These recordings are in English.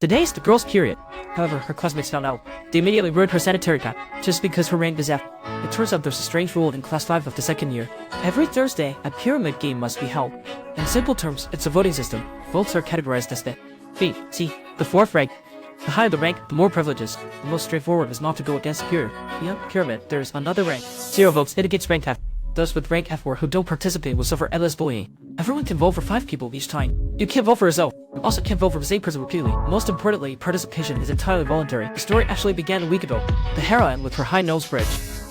Today is the girls' period. However, her classmates found out. They immediately ruined her sanitary pad, just because her rank is F. It turns out there's a strange rule in class 5 of the second year. Every Thursday, a pyramid game must be held. In simple terms, it's a voting system. Votes are categorized as the B, C, the fourth rank. The higher the rank, the more privileges. The most straightforward is not to go against superior. Beyond pyramid, there's another rank. 0 votes indicates rank F. Those with rank F or who don't participate will suffer endless bullying. Everyone can vote for 5 people each time. You can't vote for yourself. You also can't vote for the same person repeatedly. Most importantly, participation is entirely voluntary. The story actually began a week ago. The heroine, with her high nose bridge,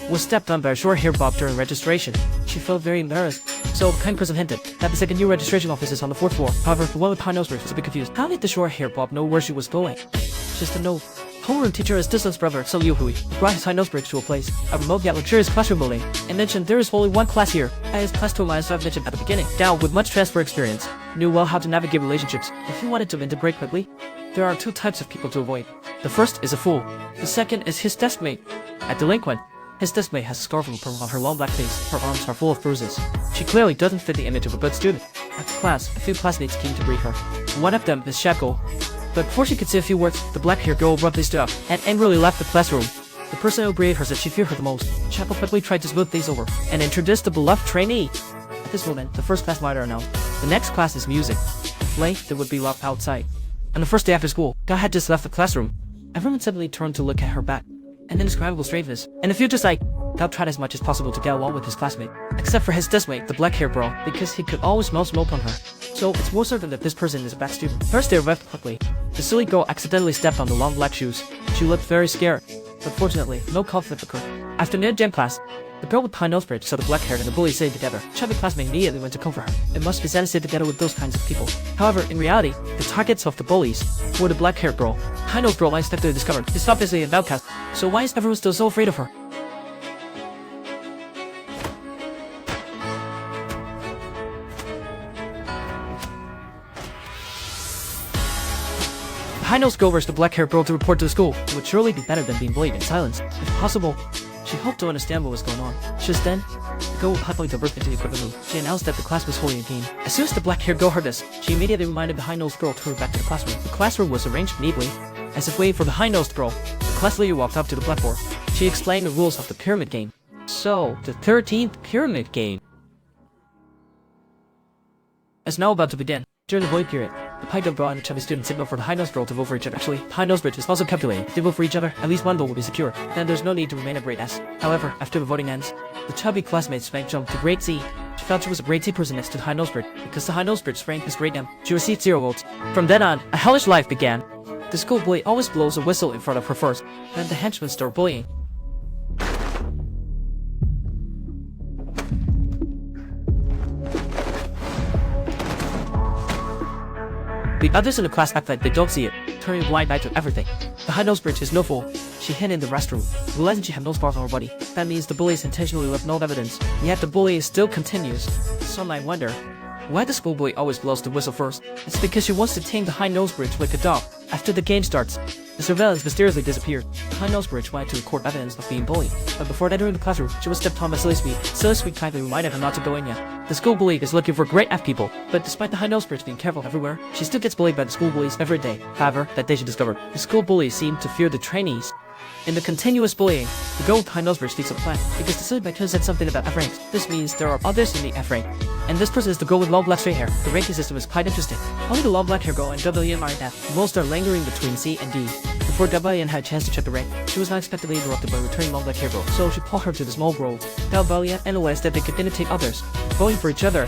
was stepped on by a short-haired bob during registration. She felt very embarrassed, so the kind person hinted that the second-year registration office is on the 4th floor. However, the one with high nose bridge was a bit confused. How did the short-haired bob know where she was going? Just a note. Homeroom teacher is Dislan's brother, So Hui, brought his high nose bridge to a place, a remote yet luxurious classroom building, and mentioned there is only one class here, as class 2 minus 5 mentioned at the beginning. Dao, with much transfer experience, knew well how to navigate relationships. If you wanted to integrate quickly, there are 2 types of people to avoid. The first is a fool. The second is his deskmate. A delinquent. His deskmate has a scar from on her long black face. Her arms are full of bruises. She clearly doesn't fit the image of a good student. After class, a few classmates came to greet her. One of them is Shako. But before she could say a few words, the black-haired girl abruptly stood up and angrily left the classroom. The person who greeted her said she feared her the most. Shako quickly tried to smooth things over and introduced the beloved trainee. At this moment, the first class monitor announced, the next class is music. If late, they would be locked outside. On the first day after school, Ga had just left the classroom. Everyone suddenly turned to look at her back. An indescribable strangeness. In the future sight, Gao tried as much as possible to get along with his classmate, except for his deskmate, the black-haired girl, because he could always smell smoke on her. So it's more certain that this person is a bad student. First, they arrived quickly. The silly girl accidentally stepped on the long black shoes. She looked very scared, but fortunately, no conflict occurred. After mid-gym class, the girl with high nose bridge saw the black-haired and the bully sitting together. Chubby classmate immediately went to comfort her. It must be sad to sit together with those kinds of people. However, in reality, the targets of the bullies were the black-haired girl. High-nose girl unexpectedly discovered is obviously an outcast, so why is everyone still so afraid of her? The high-nosed girl urged the black-haired girl to report to the school. It would surely be better than being bullied in silence. If possible, she hoped to understand what was going on. Just then, the girl would happily divert into the equipment room. She announced that the class was holding a game. As soon as the black-haired girl heard this, she immediately reminded the high-nosed girl to hurry back to the classroom. The classroom was arranged neatly. As if waiting for the high-nosed girl, the class leader walked up to the blackboard. She explained the rules of the pyramid game. So, the 13th pyramid game is now about to begin. During the void period, the pike girl and the chubby student signal for the high-nosed girl to vote for each other. Actually, the high-nosed bridge is also calculating. If they vote for each other, at least one vote will be secure. Then there's no need to remain a grade S. However, after the voting ends, the chubby classmate's rank jumped to grade C. She felt she was a grade C person next to the high-nosed bridge. Because the high-nosed bridge's rank is grade M, she received 0 votes. From then on, a hellish life began. The school bully always blows a whistle in front of her first, then the henchmen start bullying. The others in the class act like they don't see it, turning a blind eye to everything. The high-nose bridge is no fool. She hid in the restroom, realizing she had no scars on her body. That means the bullies intentionally left no evidence, yet the bullying still continues. Some might wonder, why the school bully always blows the whistle first? It's because she wants to tame the high-nose bridge like a dog. After the game starts, the surveillance mysteriously disappeared. The high-nose bridge wanted to record evidence of being bullied, but before entering the classroom, she was stepped on by Silly Sweet. Silly Sweet kindly reminded her not to go in yet. The school bully is looking for great F people, but despite the high-nose bridge being careful everywhere, she still gets bullied by the school bullies every day. However, that day she discovered, the school bullies seem to fear the trainees. In the continuous bullying, the girl with the high-nose bridge speaks up a plan, because the silly bacteria said something about F ranks. This means there are others in the F rank, and this person is the girl with long black straight hair. The ranking system is quite interesting. Only the long black hair girl and WN are in F. Most are lingering between C and D. Before WN had a chance to check the rank, she was unexpectedly interrupted by returning long black hair girl, so she pulled her to the small grove. WN analyzed that they could imitate others, voting for each other,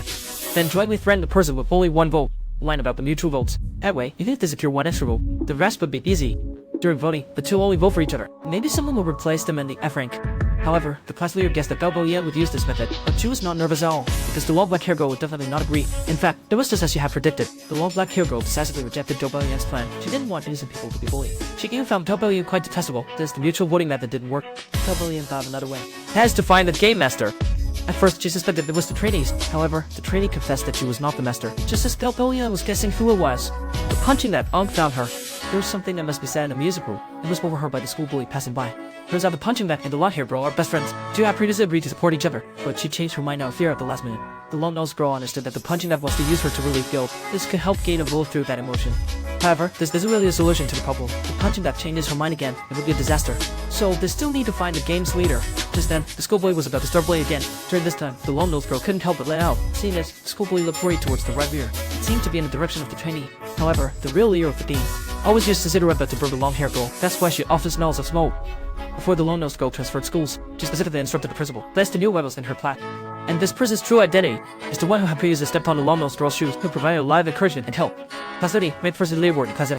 then jointly threaten the person with only 1 vote. Line about the mutual votes. That way, even if they secure 1 extra vote, the rest would be easy. During voting, the 2 only vote for each other. Maybe someone will replace them in the F rank. However, the class leader guessed that WN would use this method, but she was not nervous at all, because the long black hair girl would definitely not agree. In fact, it was just as she had predicted. The long black hair girl decisively rejected WN's plan. She didn't want innocent people to be bullied. She even found WN quite detestable, since the mutual voting method didn't work. WN thought of another way. That is to find the game master. At first, she suspected it was the trainees. However, the trainee confessed that she was not the master, just as WN was guessing who it was. The punching that found her. There was something that must be said in the music room. It was overheard by the school bully passing by. Turns out the punching bag and the long-haired girl are best friends. Two had previously agreed to support each other, but she changed her mind out of fear at the last minute. The long-nosed girl understood that the punching bag was to use her to relieve guilt. This could help gain a vote through that emotion. However, this isn't really a solution to the problem. If punching that changes her mind again, it would be a disaster. So they still need to find the game's leader. Just then, the schoolboy was about to start playing again. During this time, the lone-nosed girl couldn't help but let out. Seeing this, the schoolboy looked worried towards the right ear. It seemed to be in the direction of the trainee. However, the real leader of the team always used to cigarette butt to burn the long-haired girl. That's why she often smells of smoke. Before the lone-nosed girl transferred schools, she specifically instructed the principal, place the new levels in her class. And this person's true identity is the one who had previously stepped on the lone-nosed girl's shoes, who provided live encouragement and help. Class 30 made first lead word in class